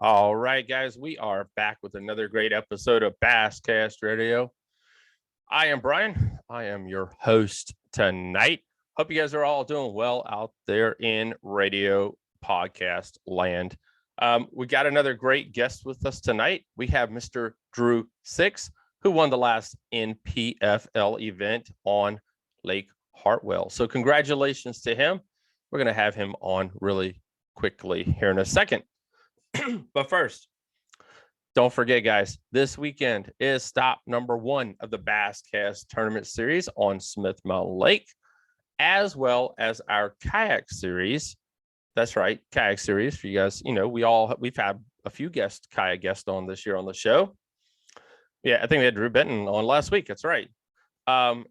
All right, guys, we are back with another great episode of Bass Cast Radio. I am Brian. I am your host tonight. Hope you guys are all doing well out there in radio podcast land. We got another great guest with us tonight. We have Mr. Drew Six, who won the last NPFL event on Lake Hartwell. So congratulations to him. We're going to have him on really quickly here in a second. But first, don't forget, guys, this weekend is stop number 1 of the Bass Cast Tournament Series on Smith Mountain Lake, as well as our kayak series. That's right, kayak series for you guys. You know, we've had a few kayak guests on this year on the show. Yeah, I think we had Drew Benton on last week. That's right. Our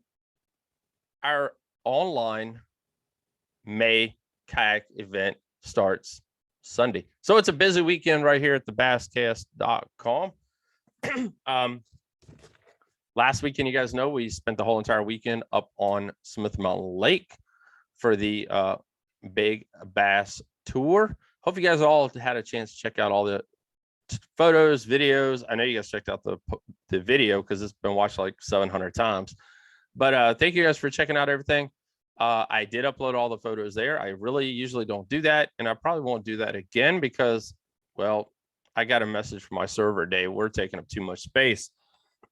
online May kayak event starts Sunday. So it's a busy weekend right here at the basscast.com. Last weekend, you guys know, we spent the whole entire weekend up on Smith Mountain Lake for the Big Bass Tour. Hope you guys all had a chance to check out all the photos, videos. I know you guys checked out the video because it's been watched like 700 times. But thank you guys for checking out everything. I did upload all the photos there. I really usually don't do that, and I probably won't do that again because, well, I got a message from my server today. We're taking up too much space,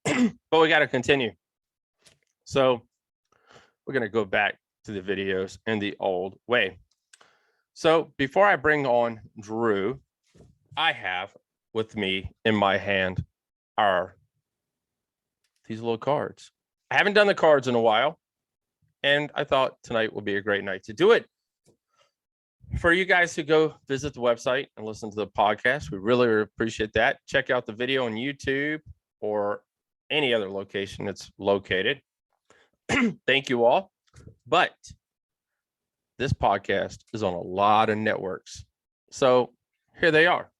but we got to continue. So we're going to go back to the videos in the old way. So before I bring on Drew, I have with me in my hand these little cards. I haven't done the cards in a while, and I thought tonight will be a great night to do it. For you guys who go visit the website and listen to the podcast, we really appreciate that. Check out the video on YouTube or any other location it's located. Thank you all. But this podcast is on a lot of networks. So here they are.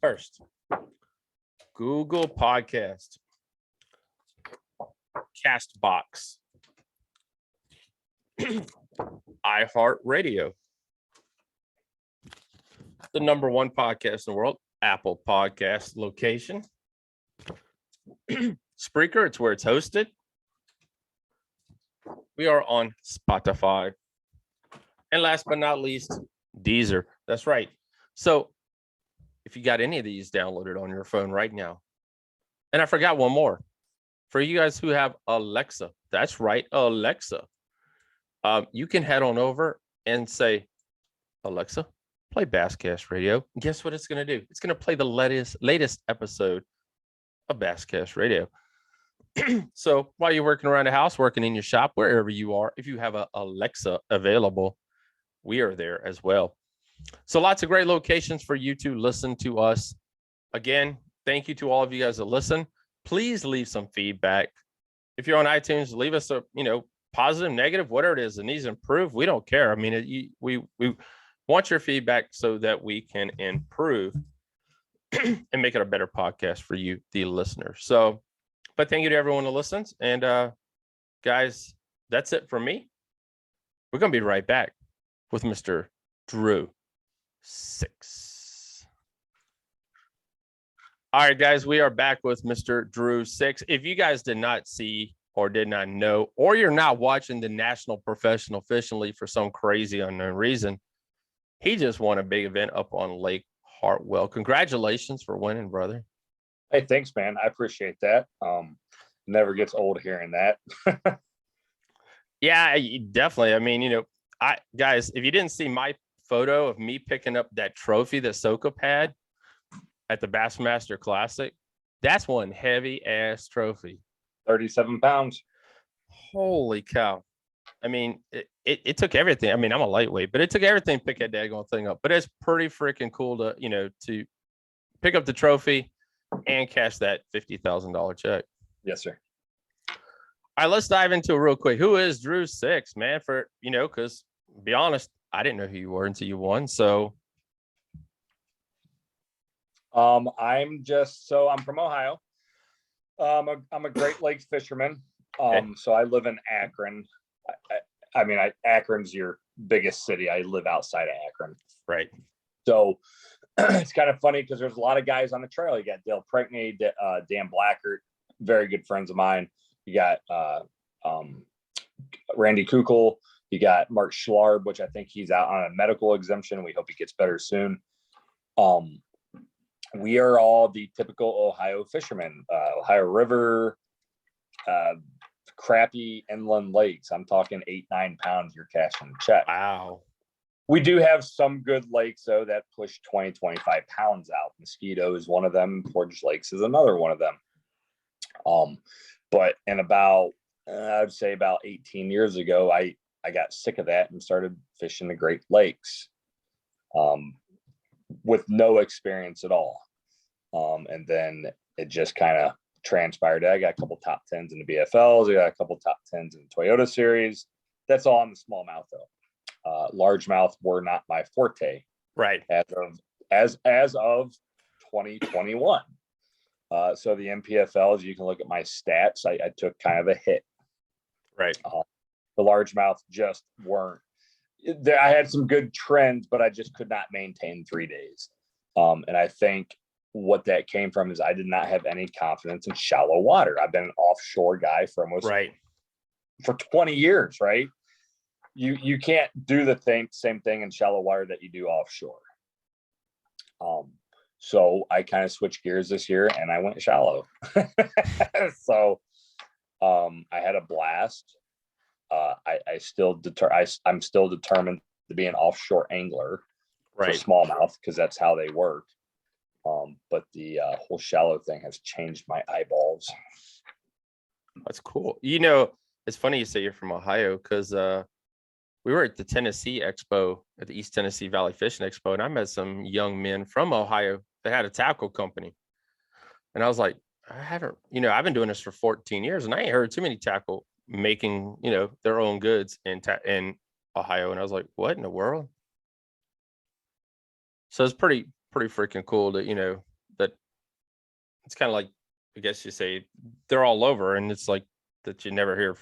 First, Google Podcast, Castbox, iHeartRadio, the #1 podcast in the world, Apple Podcast location, Spreaker, it's where it's hosted. We are on Spotify, and last but not least, Deezer. That's right. So if you got any of these downloaded on your phone right now, and I forgot one more for you guys who have Alexa. That's right, Alexa. You can head on over and say, Alexa, play Bass Cast Radio. And guess what it's going to do? It's going to play the latest episode of Bass Cast Radio. So while you're working around the house, working in your shop, wherever you are, if you have a Alexa available, we are there as well. So lots of great locations for you to listen to us. Again, thank you to all of you guys that listen. Please leave some feedback. If you're on iTunes, leave us a, positive, negative, whatever it is that needs to improve. We don't care. I mean, we want your feedback so that we can improve and make it a better podcast for you, the listener. So, but thank you to everyone who listens. And guys, that's it for me. We're going to be right back with Mr. Drew Six. All right, guys, we are back with Mr. Drew Six. If you guys did not see or did not know, or you're not watching the National Professional Fishing League for some crazy unknown reason, he just won a big event up on Lake Hartwell. Congratulations for winning, brother. Hey, thanks, man. I appreciate that. Never gets old hearing that. Yeah, definitely. I mean, guys, if you didn't see my photo of me picking up that trophy that Sokup had at the Bassmaster Classic, that's one heavy ass trophy. 37 pounds. Holy cow. I mean, it took everything. I mean, I'm a lightweight, but it took everything to pick that daggone thing up. But it's pretty freaking cool to, to pick up the trophy and cash that $50,000 check. Yes, sir. All right, let's dive into it real quick. Who is Drew Six, man? For, because be honest, I didn't know who you were until you won. So I'm from Ohio. I'm a Great Lakes fisherman. So I live in Akron. Akron's your biggest city. I live outside of Akron. Right. So it's kind of funny because there's a lot of guys on the trail. You got Dale Preckney, Dan Blackert, very good friends of mine. You got Randy Kukul. You got Mark Schlarb, which I think he's out on a medical exemption. We hope he gets better soon. We are all the typical Ohio fishermen, Ohio River, crappy inland lakes. I'm talking 8-9 pounds you're cashing a check. Wow. We do have some good lakes, though, that push 20-25 pounds out. Mosquito is one of them. Portage Lakes is another one of them. But in about, I'd say about 18 years ago, I got sick of that and started fishing the Great Lakes with no experience at all. And then it just kind of transpired. I got a couple top 10s in the BFLs. I got a couple top 10s in the Toyota series. That's all on the smallmouth, though. Largemouth were not my forte, right? As of 2021. So the NPFLs, you can look at my stats. I took kind of a hit, right? The largemouth just weren't. I had some good trends, but I just could not maintain 3 days. And I think what that came from is I did not have any confidence in shallow water. I've been an offshore guy for for 20 years, right? You can't do the same thing in shallow water that you do offshore. So I kind of switched gears this year and I went shallow. So I had a blast. I'm still determined to be an offshore angler for smallmouth because that's how they work. But the whole shallow thing has changed my eyeballs. That's cool. You know, it's funny you say you're from Ohio because we were at the Tennessee Expo at the East Tennessee Valley Fishing Expo, and I met some young men from Ohio that had a tackle company. And I was like, I've been doing this for 14 years and I ain't heard too many tackle making, their own goods in Ohio. And I was like, what in the world? So it's pretty freaking cool that, that it's kind of like, I guess you say they're all over and it's like that you never hear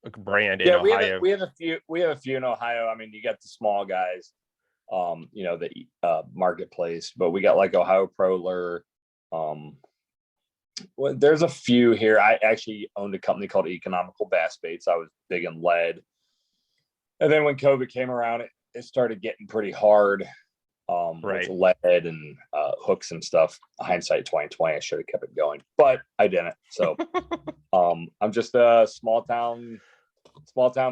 a brand in Ohio. We have a few in Ohio. I mean, you got the small guys, the marketplace, but we got like Ohio Pro Lure. Well, there's a few here. I actually owned a company called Economical Bass Baits. I was big in lead. And then when COVID came around, it started getting pretty hard with lead and hooks and stuff. Hindsight 2020, I should have kept it going, but I didn't. So I'm just a small town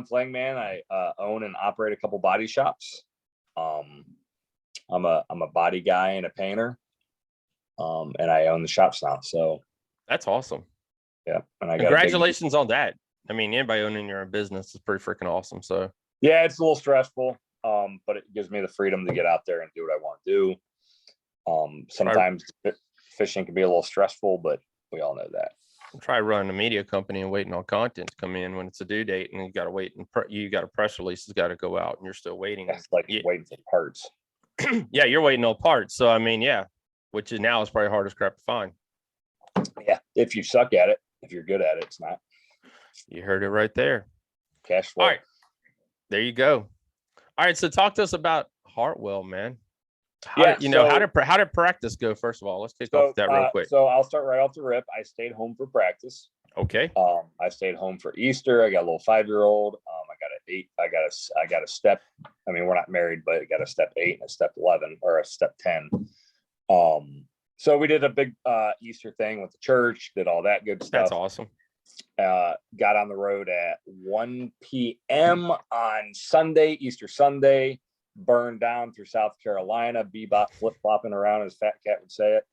fling man. I own and operate a couple body shops. I'm a body guy and a painter. And I own the shops now. So that's awesome. Yeah. And congratulations on that. I mean, anybody owning your own business is pretty freaking awesome. So yeah, it's a little stressful. But it gives me the freedom to get out there and do what I want to do. Sometimes fishing can be a little stressful, but we all know that. Try running a media company and waiting on content to come in when it's a due date, and you got to wait, and you got a press release has got to go out, and you're still waiting. It's like waiting for parts. Yeah, you're waiting on parts. So I mean, yeah, which is now is probably hardest crap to find. Yeah, if you suck at it. If you're good at it, it's not. You heard it right there. Cash flow. All right, there you go. All right, so talk to us about Hartwell, man. How did practice go? First of all, let's kick off that real quick. So I'll start right off the rip. I stayed home for practice. Okay. I stayed home for Easter. I got a little 5-year-old. I got a step. I mean, we're not married, but I got a step 8 and a step 11 or a step 10. So we did a big Easter thing with the church. Did all that good stuff. That's awesome. Got on the road at 1 p.m. on Sunday, Easter Sunday, burned down through South Carolina, bebop flip-flopping around, as Fat Cat would say it.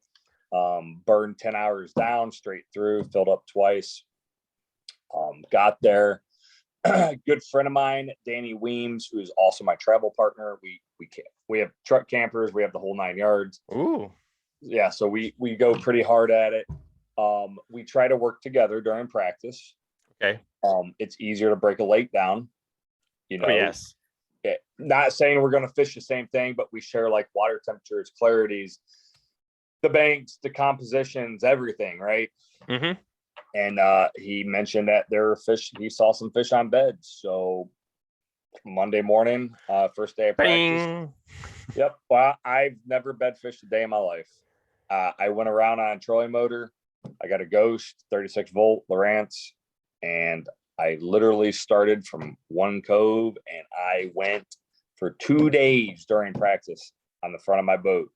Burned 10 hours down, straight through, filled up twice. Got there. Good friend of mine, Danny Weems, who is also my travel partner. We have truck campers. We have the whole 9 yards. Ooh. Yeah, so we go pretty hard at it. We try to work together during practice. Okay. It's easier to break a lake down. Oh, yes. Not saying we're going to fish the same thing, but we share like water temperatures, clarities, the banks, the compositions, everything, right? Mm-hmm. And he mentioned that there were fish. He saw some fish on beds. So Monday morning, first day of practice. Bing. Yep. Well, I've never bed fished a day in my life. I went around on a trolling motor. I got a Ghost 36 volt Lowrance, and I literally started from one cove, and I went for 2 days during practice on the front of my boat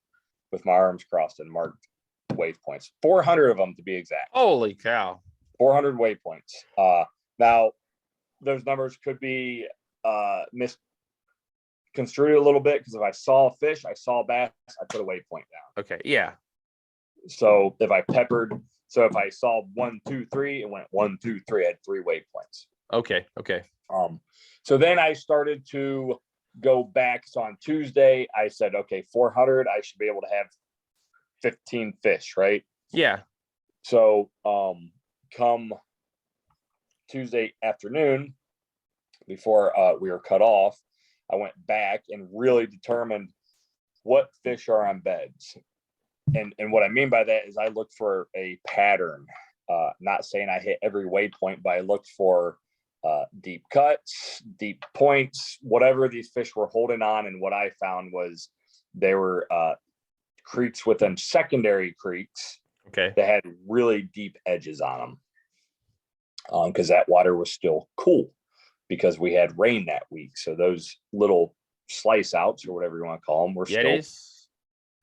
with my arms crossed and marked waypoints. 400 of them to be exact. Holy cow. 400 waypoints. Now, those numbers could be misconstrued a little bit, because if I saw a fish, I saw a bass, I put a waypoint down. Okay. Yeah. So if I saw 1, 2, 3, it went 1, 2, 3. I had 3 waypoints. Okay. So then I started to go back. So on Tuesday, I said, okay, 400, I should be able to have 15 fish, right? Yeah. So come Tuesday afternoon, before we were cut off, I went back and really determined what fish are on beds. And what I mean by that is I looked for a pattern. Not saying I hit every waypoint, but I looked for deep cuts, deep points, whatever these fish were holding on. And what I found was they were creeks within secondary creeks. Okay. That had really deep edges on them. Because that water was still cool, because we had rain that week. So those little slice outs, or whatever you want to call them, were Yetis? still.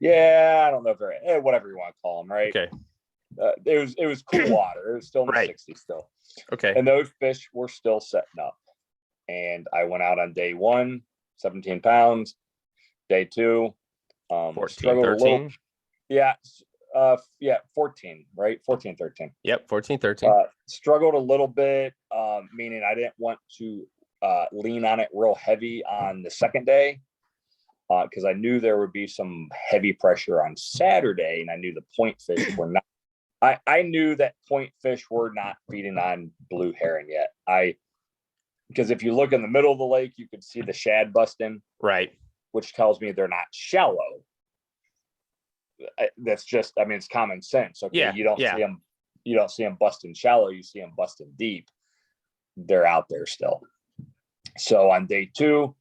Yeah, I don't know if they're whatever you want to call them, right? Okay. It was cool water. It was still in the 60s still. Okay. And those fish were still setting up. And I went out on day 1, 17 pounds. Day 2, 14, 13. Yeah, 14, right? 14, 13. Yep, 14, 13. Struggled a little bit, meaning I didn't want to lean on it real heavy on the second day, because I knew there would be some heavy pressure on Saturday, and I knew the point fish were not. I knew that point fish were not feeding on blue herring yet. Because if you look in the middle of the lake, you could see the shad busting, right? Which tells me they're not shallow. That's just, I mean, it's common sense. Okay, Yeah, you don't see them busting shallow. You see them busting deep. They're out there still. So on day 2,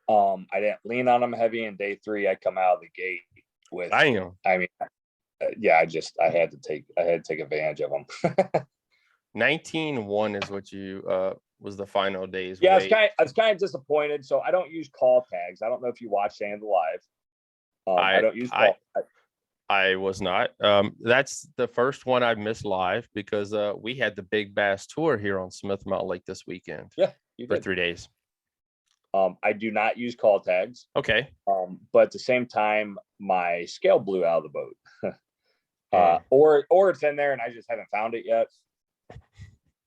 I didn't lean on them heavy. And day 3, I come out of the gate with. I mean, yeah, I had to take advantage of them. 19-1 is what you was the final day's yeah weight. I was kind of disappointed. So I don't use call tags. I don't know if you watched any of the live. I don't use call. I was not. That's the first one I missed live, because we had the Big Bass Tour here on Smith Mountain Lake this weekend. Yeah, for 3 days. I do not use call tags. Okay. But at the same time, my scale blew out of the boat. Or it's in there and I just haven't found it yet.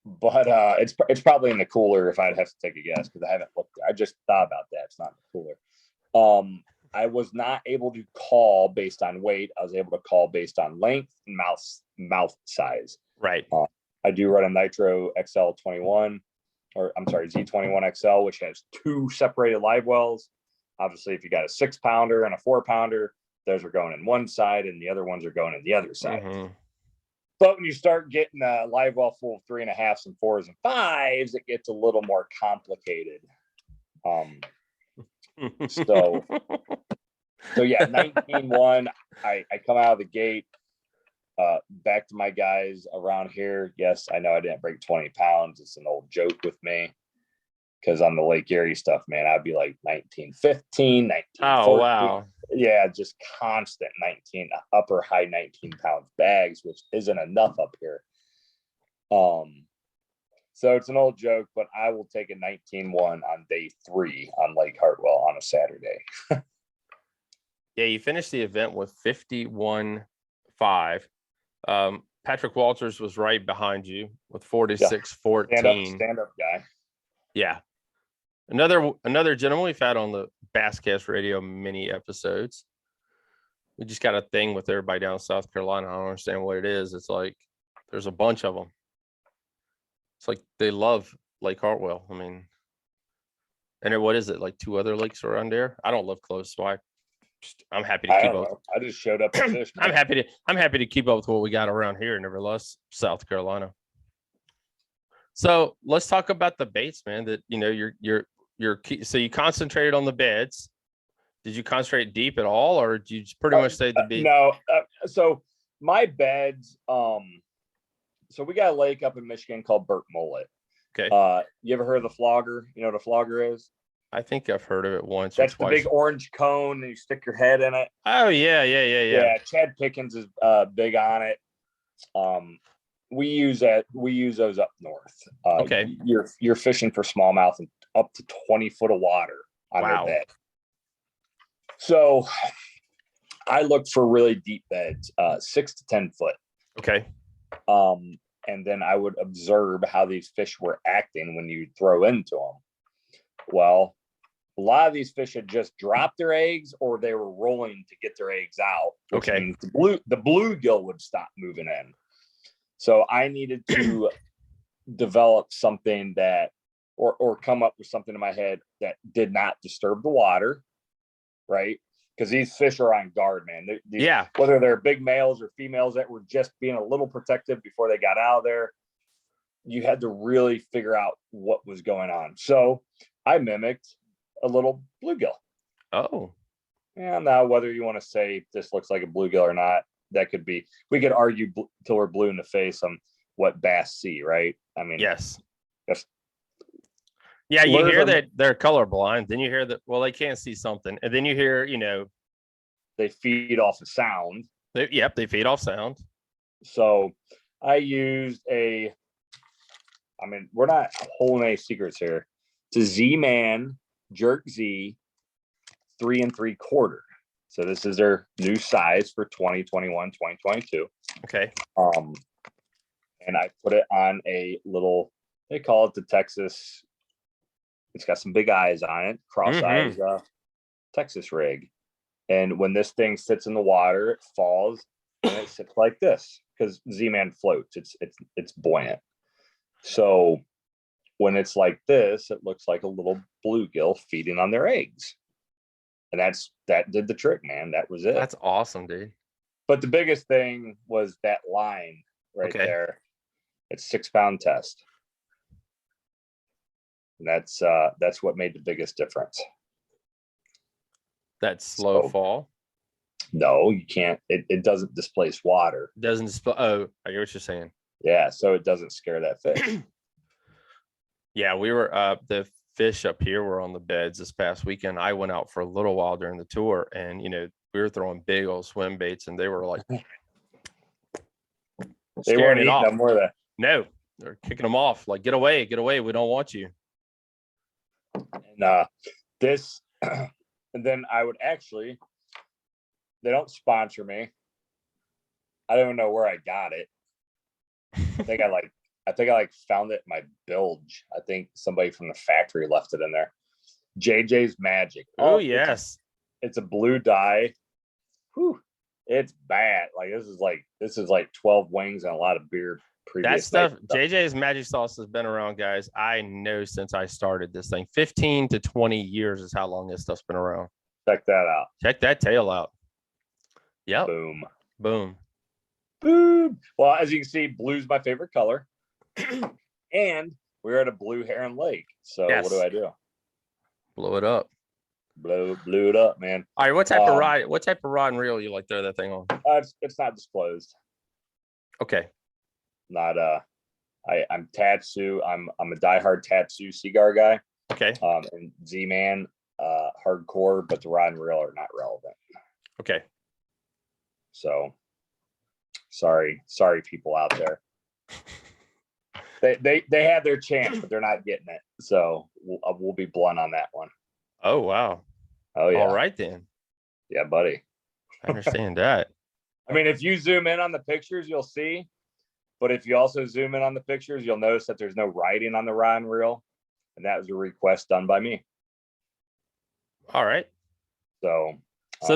But it's probably in the cooler, if I'd have to take a guess, because I haven't looked there. I just thought about that. It's not in the cooler. I was not able to call based on weight. I was able to call based on length and mouth size. Right. I do run a Nitro XL 21, or I'm sorry, Z21 XL, which has 2 separated live wells. Obviously, if you got a 6-pounder and a 4-pounder, those are going in one side and the other ones are going in the other side. Mm-hmm. But when you start getting a live well full of 3.5s and 4s and 5s, it gets a little more complicated. So yeah, 19-1, I come out of the gate, back to my guys around here. Yes, I know I didn't break 20 pounds. It's an old joke with me, because on the Lake Erie stuff, man, I'd be like 1915, 1914. Oh, wow. Yeah, just constant upper high 19 pound bags, which isn't enough up here. So it's an old joke, but I will take a 19-1 on day 3 on Lake Hartwell on a Saturday. Yeah, you finished the event with 51.5. Patrick Walters was right behind you with 46.14. Stand up guy. Yeah. Another gentleman we've had on the Bass Cast Radio mini episodes. We just got a thing with everybody down in South Carolina. I don't understand what it is. It's like there's a bunch of them. It's like they love Lake Hartwell. I mean, and what is it, like 2 other lakes around there? I don't live close, so I'm happy to keep up. I just showed up to fish. I'm happy to keep up with what we got around here, nevertheless, South Carolina. So let's talk about the baits, man. That you're so you concentrated on the beds. Did you concentrate deep at all, or did you pretty much stay the beach? No. So my beds, so we got a lake up in Michigan called Burt Mullet. Okay. You ever heard of the flogger? You know what a flogger is? I think I've heard of it once. That's or twice. the big orange cone, and you stick your head in it. Oh yeah. Yeah, Chad Pickens is big on it. We use those up north. Okay. You're fishing for smallmouth and up to 20 foot of water on their bed. So I look for really deep beds, 6 to 10 foot. Okay. And then I would observe how these fish were acting when you throw into them. Well, a lot of these fish had just dropped their eggs, or they were rolling to get their eggs out. Okay. Means the bluegill would stop moving in. So I needed to develop something that, or come up with something in my head that did not disturb the water, right? Because these fish are on guard, man. Whether they're big males or females that were just being a little protective before they got out of there, you had to really figure out what was going on. So I mimicked a little bluegill. Oh. And now whether you want to say this looks like a bluegill or not, that could be, we could argue till we're blue in the face on what bass see, right? I mean, yes. Yeah, you hear that they're colorblind. Then you hear that, well, they can't see something. And then you hear, they feed off of sound. They feed off sound. So I used we're not holding any secrets here. It's a Z-Man Jerk Z 3 3/4. So this is their new size for 2021, 2022. Okay. And I put it on a little, they call it the Texas. It's got some big eyes on it, cross eyes, Texas rig. And when this thing sits in the water, it falls and it sits like this because Z-Man floats. It's buoyant. So when it's like this, it looks like a little bluegill feeding on their eggs. And that did the trick, man. That was it. That's awesome, dude. But the biggest thing was that line right there. It's 6-pound test. And that's what made the biggest difference. That slow fall? No, you can't. It doesn't displace water. It doesn't displace. Oh, I get what you're saying. Yeah, so it doesn't scare that fish. Yeah, we were the fish up here were on the beds this past weekend. I went out for a little while during the tour, and we were throwing big old swim baits, and they were like they weren't eating them, were they? No, they're kicking them off. Like, get away, we don't want you. And this, and then I would actually, they don't sponsor me. I don't even know where I got it. I think I found it in my bilge. I think somebody from the factory left it in there. JJ's Magic. Oh yes. It's a blue dye. Whew. It's bad. Like this is like 12 wings and a lot of beer. That stuff, JJ's Magic Sauce has been around, guys. I know since I started this thing. 15 to 20 years is how long this stuff's been around. Check that out. Check that tail out. Yep. Boom. Boom. Boom. Well, as you can see, blue's my favorite color. And we're at a blue heron lake. So yes. What do I do? Blow it up. Blew it up, man. All right. What type of rod and reel you like throw that thing on? It's not disclosed. Okay. Not I'm Tatsu. I'm a diehard Tatsu Seagar guy. Okay. And Z-Man hardcore, but the rod and reel are not relevant. Okay. So sorry people out there. They had their chance, but they're not getting it. So we'll be blunt on that one. Oh wow. Oh yeah. All right then. Yeah, buddy. I understand that. I mean, if you zoom in on the pictures, you'll see. But if you also zoom in on the pictures, you'll notice that there's no writing on the rod and reel, and that was a request done by me. All right. So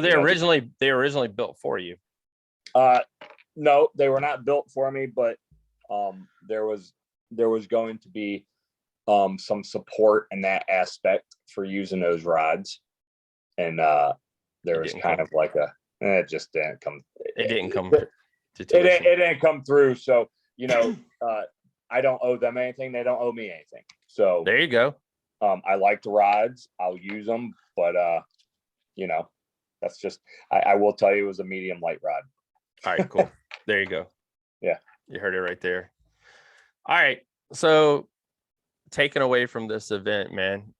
they originally built for you. No, they were not built for me, but there was going to be some support in that aspect for using those rods, and there was kind of like it just didn't come. It didn't come. It didn't come through. So I don't owe them anything. They don't owe me anything. So there you go. I like the rods. I'll use them, but that's just, I will tell you it was a medium light rod. All right, cool. There you go. Yeah. You heard it right there. All right. So taken away from this event, man,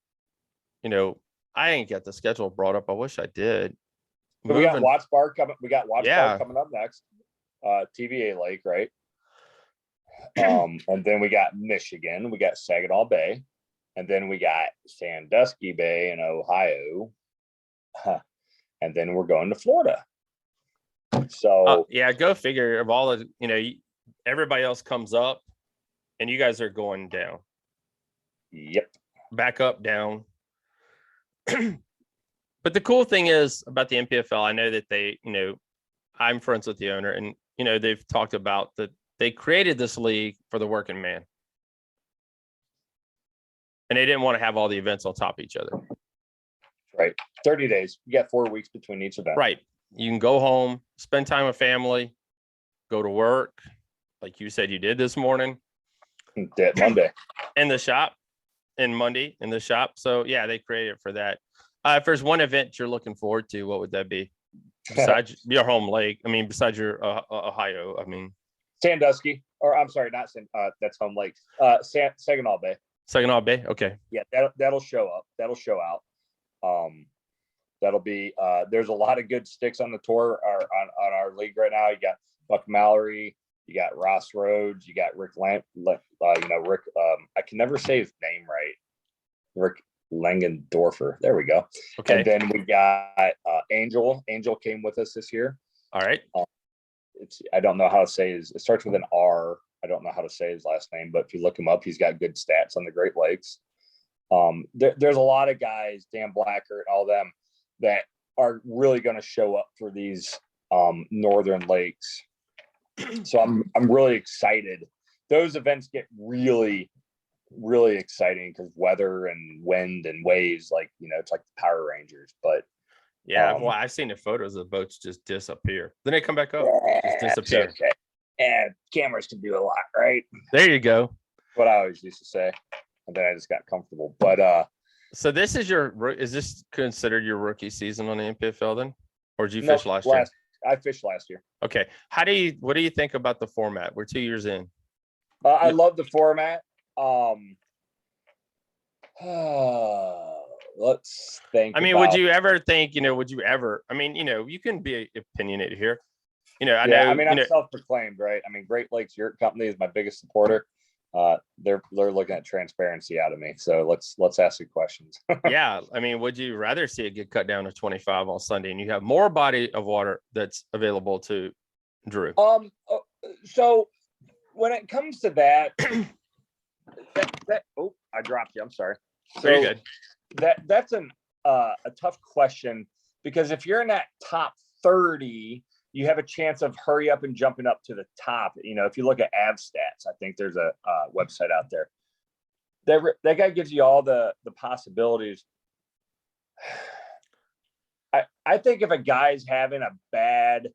I ain't got the schedule brought up. I wish I did. So we got Watts Bar coming. We got Watts Yeah. Bar coming up next. TVA Lake, right? And then we got Michigan. We got Saginaw Bay, and then we got Sandusky Bay in Ohio, and then we're going to Florida. So yeah, go figure. Of all the, everybody else comes up, and you guys are going down. Yep. Back up, down. But the cool thing is about the NPFL, I know that they, I'm friends with the owner, and they've talked about that they created this league for the working man, and they didn't want to have all the events on top of each other. Right. 30 days. You got 4 weeks between each event. Right. You can go home, spend time with family, go to work, like you said you did this morning. Did Monday. In the shop, and Monday in the shop. So yeah, they created it for that. If there's one event you're looking forward to, what would that be? Besides your home lake, besides your Ohio, Sandusky, or I'm sorry, not that's home lake. Saginaw Bay. Saginaw Bay. Okay. Yeah, that'll show up. That'll show out. That'll be. There's a lot of good sticks on the tour on our league right now. You got Buck Mallory. You got Ross Rhodes. You got Rick Rick. I can never say his name right. Rick Langendorfer. There we go. Okay. And then we got Angel. Angel came with us this year. All right. I don't know how to say it starts with an R. I don't know how to say his last name, but if you look him up, he's got good stats on the Great Lakes. There's a lot of guys, Dan Blacker and all them, that are really going to show up for these northern lakes. So I'm really excited. Those events get really, really exciting because weather and wind and waves, it's like the Power Rangers. But yeah, well, I've seen the photos of the boats just disappear. Then they come back up, just disappear. Okay. And cameras can do a lot, right? There you go. What I always used to say, and then I just got comfortable. But so this is is this considered your rookie season on the NPFL then, or did you fish last year? I fished last year. Okay. What do you think about the format? We're 2 years in. I love the format. Let's think. Would you ever think, you can be opinionated here. I know. I'm self-proclaimed, right? Great Lakes Yurt Company is my biggest supporter. They're looking at transparency out of me. So let's ask you questions. Yeah. Would you rather see it get cut down to 25 on Sunday and you have more body of water that's available to Drew? So when it comes to that, I dropped you. I'm sorry. So very good. That's a tough question, because if you're in that top 30, you have a chance of hurry up and jumping up to the top. If you look at Abstats, I think there's a website out there. That guy gives you all the possibilities. I think if a guy's having a bad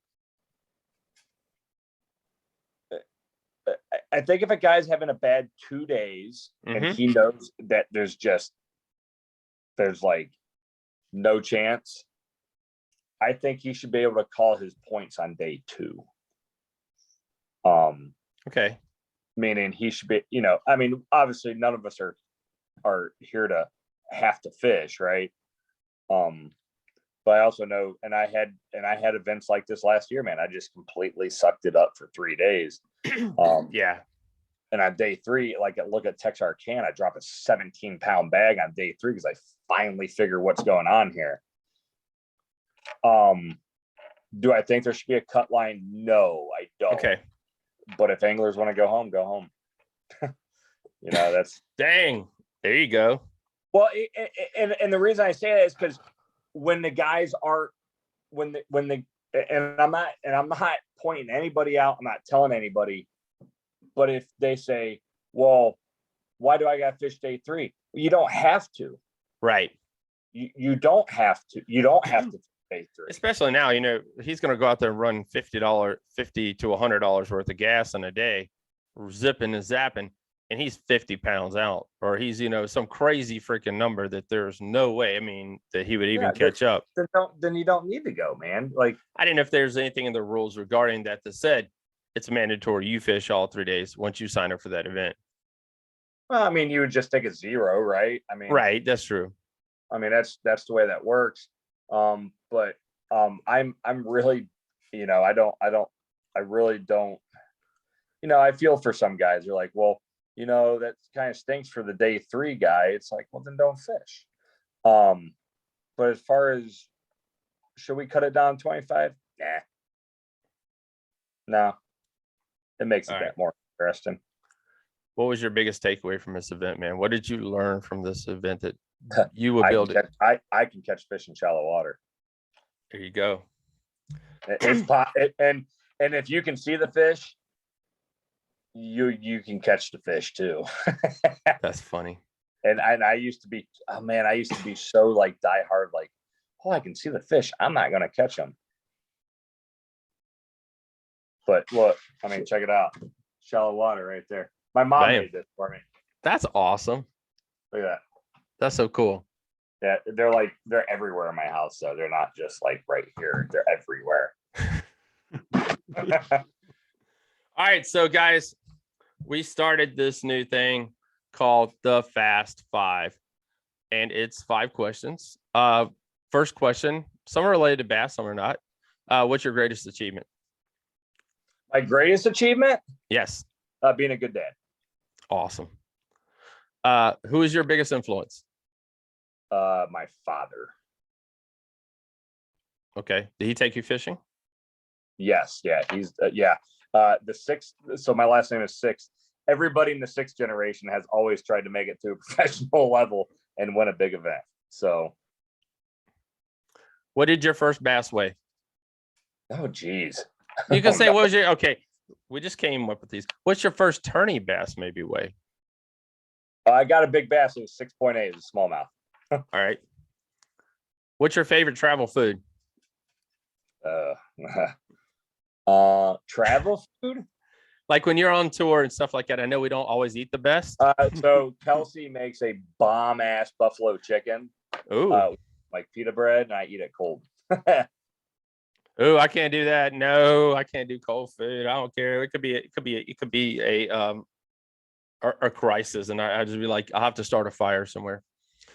2 days, and he knows that there's like no chance, I think he should be able to call his points on day 2. Okay. Meaning he should be, obviously none of us are here to have to fish, right? But I also know, and I had events like this last year, man. I just completely sucked it up for 3 days. Yeah. And on day 3, look at Texarkana, I drop a 17-pound bag on day 3 because I finally figure what's going on here. Do I think there should be a cut line? No, I don't. Okay. But if anglers want to go home, go home. That's dang. There you go. Well, and the reason I say that is because when the guys aren't, and I'm not pointing anybody out, I'm not telling anybody, but if they say, well, why do I got to fish day 3? Well, you don't have to. Right. You don't have to. You don't have to day 3. Especially now, he's going to go out there and run $50 to $100 worth of gas in a day, zipping and zapping. and he's 50 pounds out, or he's, some crazy freaking number that there's no way, that he would even catch up. Then you don't need to go, man. Like, I didn't know if there's anything in the rules regarding that said it's mandatory you fish all 3 days once you sign up for that event. Well, you would just take a 0, right? Right, that's true. That's the way that works. But I'm really, I really don't, I feel for some guys. You're like, well, that kind of stinks for the day 3 guy. It's like, well, then don't fish. But as far as, should we cut it down 25? Nah. No. It makes it that more interesting. What was your biggest takeaway from this event, man? What did you learn from this event that you will build it? I can catch fish in shallow water. There you go. And if you can see the fish, you can catch the fish too. That's funny. And I used to be, I used to be so like diehard, like, oh, I can see the fish, I'm not gonna catch them. But look, check it out. Shallow water right there. My mom made this for me. That's awesome. Look at that. That's so cool. Yeah, they're everywhere in my house, so they're not just like right here. They're everywhere. All right, so guys, we started this new thing called the Fast 5, and it's 5 questions. First question, some are related to bass, some are not. What's your greatest achievement? My greatest achievement? Yes. Being a good dad. Awesome. Who is your biggest influence? My father. Okay. Did he take you fishing? Yes. Yeah. He's the 6th. So my last name is 6th. Everybody in the 6th generation has always tried to make it to a professional level and win a big event. So. What did your first bass weigh? Oh, geez. You can say, what was your, okay. We just came up with these. What's your first tourney bass maybe weigh? I got a big bass. It was 6.8. It was a smallmouth. All right. What's your favorite travel food? Travel food? Like when you're on tour and stuff like that. I know we don't always eat the best. So Kelsey makes a bomb ass buffalo chicken. Ooh. Like pita bread, and I eat it cold. Oh, I can't do that. No, I can't do cold food. I don't care. It could be a crisis, and I just be like, I'll have to start a fire somewhere.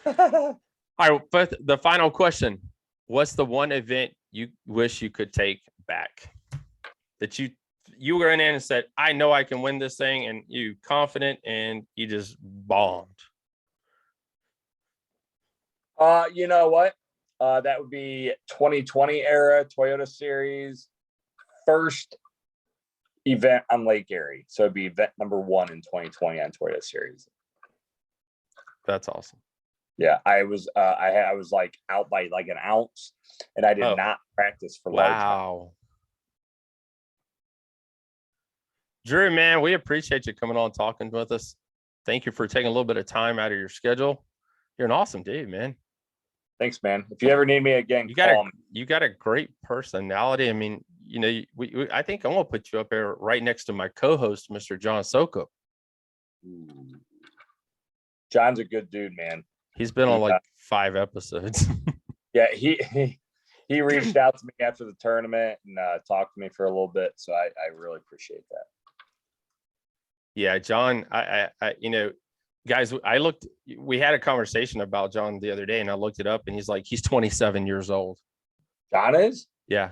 All right, but the final question: what's the one event you wish you could take back? That you were in there and said, I know I can win this thing, and you confident, and you just bombed. You know what? That would be 2020 era Toyota Series first event on Lake Erie. So it'd be event number 1 in 2020 on Toyota Series. That's awesome. Yeah, I was I was like out by like an ounce, and I did not practice for large. Wow. Drew, man, we appreciate you coming on talking with us. Thank you for taking a little bit of time out of your schedule. You're an awesome dude, man. Thanks, man. If you ever need me again, you got a great personality. I think I'm gonna put you up there right next to my co-host, Mr. John Soko. John's a good dude, man. He's been on like 5 episodes. Yeah, he reached out to me after the tournament and talked to me for a little bit. So I really appreciate that. Yeah, John, I guys, we had a conversation about John the other day, and I looked it up, and he's 27 years old. John is? Yeah.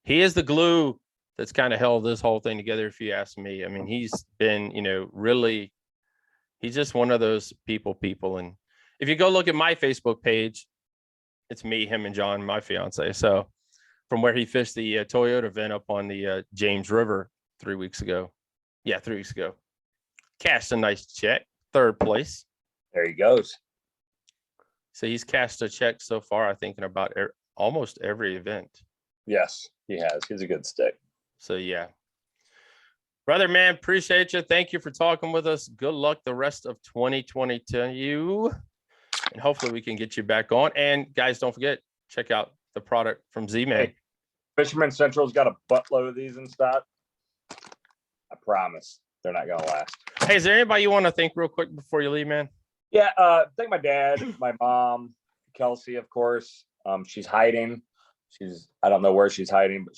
He is the glue that's kind of held this whole thing together, if you ask me. He's been, really, he's just one of those people. And if you go look at my Facebook page, it's me, him, and John, my fiance. So from where he fished the Toyota event up on the James River 3 weeks ago. Yeah, 3 weeks ago. Cashed a nice check. 3rd place. There he goes. So he's cashed a check so far, I think, in about almost every event. Yes, he has. He's a good stick. So, yeah. Brother, man, appreciate you. Thank you for talking with us. Good luck the rest of 2020 to you. And hopefully we can get you back on. And, guys, don't forget, check out the product from Z-Man. Hey, Fisherman Central's got a buttload of these in stock. I promise. they're not going to last. Hey, is there anybody you want to thank real quick before you leave, man? Yeah. Thank my dad, my mom, Kelsey, of course. She's hiding. I don't know where she's hiding, but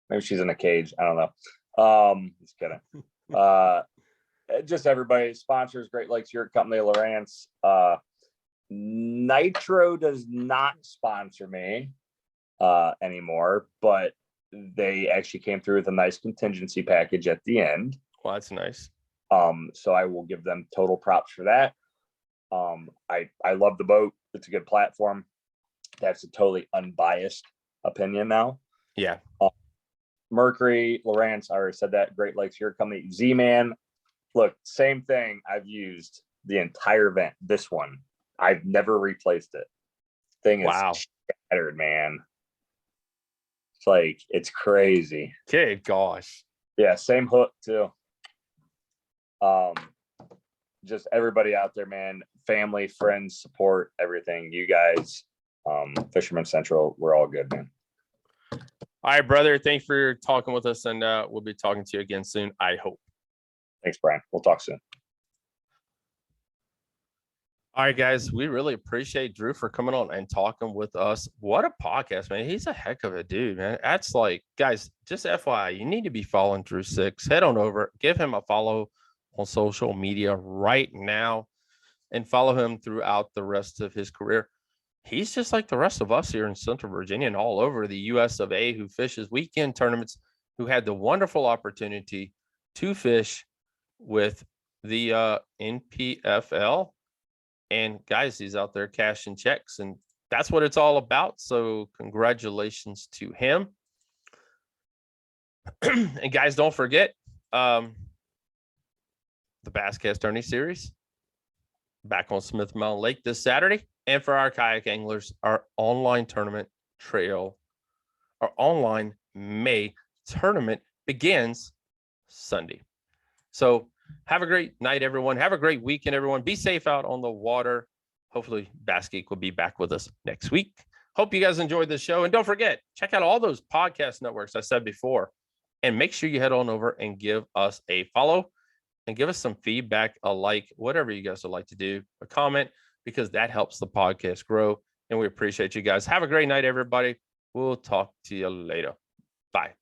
maybe she's in a cage. I don't know. Just kidding. Just everybody, sponsors, Great Lakes Yurt Company, Lawrence. Nitro does not sponsor me anymore, but they actually came through with a nice contingency package at the end. Well, that's nice. So I will give them total props for that. I love the boat. It's a good platform. That's a totally unbiased opinion now. Yeah. Mercury, Lawrence, I already said that. Great Lakes Yurt Company, Z-Man. Look, same thing I've used the entire event. This one, I've never replaced it. Thing is shattered, man. It's like, it's crazy. Okay, gosh. Yeah, same hook too. Just everybody out there, man. Family, friends, support, everything. You guys, Fisherman Central, we're all good, man. All right, brother. Thanks for talking with us, and we'll be talking to you again soon, I hope. Thanks, Brian. We'll talk soon. All right, guys. We really appreciate Drew for coming on and talking with us. What a podcast, man. He's a heck of a dude, man. That's like, guys, just FYI, you need to be following Drew Six. Head on over, give him a follow on social media right now, and follow him throughout the rest of his career. He's just like the rest of us here in Central Virginia and all over the US of A who fishes weekend tournaments, who had the wonderful opportunity to fish with the NPFL. And guys, he's out there cashing checks, and that's what it's all about. So congratulations to him. And guys, don't forget the Bass Cast Tourney Series back on Smith Mountain Lake this Saturday. And for our kayak anglers, our online May tournament begins Sunday. So have a great night, everyone. Have a great weekend, everyone. Be safe out on the water. Hopefully Bass Geek will be back with us next week. Hope you guys enjoyed the show. And don't forget, check out all those podcast networks I said before. And make sure you head on over and give us a follow and give us some feedback, a like, whatever you guys would like to do, a comment, because that helps the podcast grow. And we appreciate you guys. Have a great night, everybody. We'll talk to you later. Bye.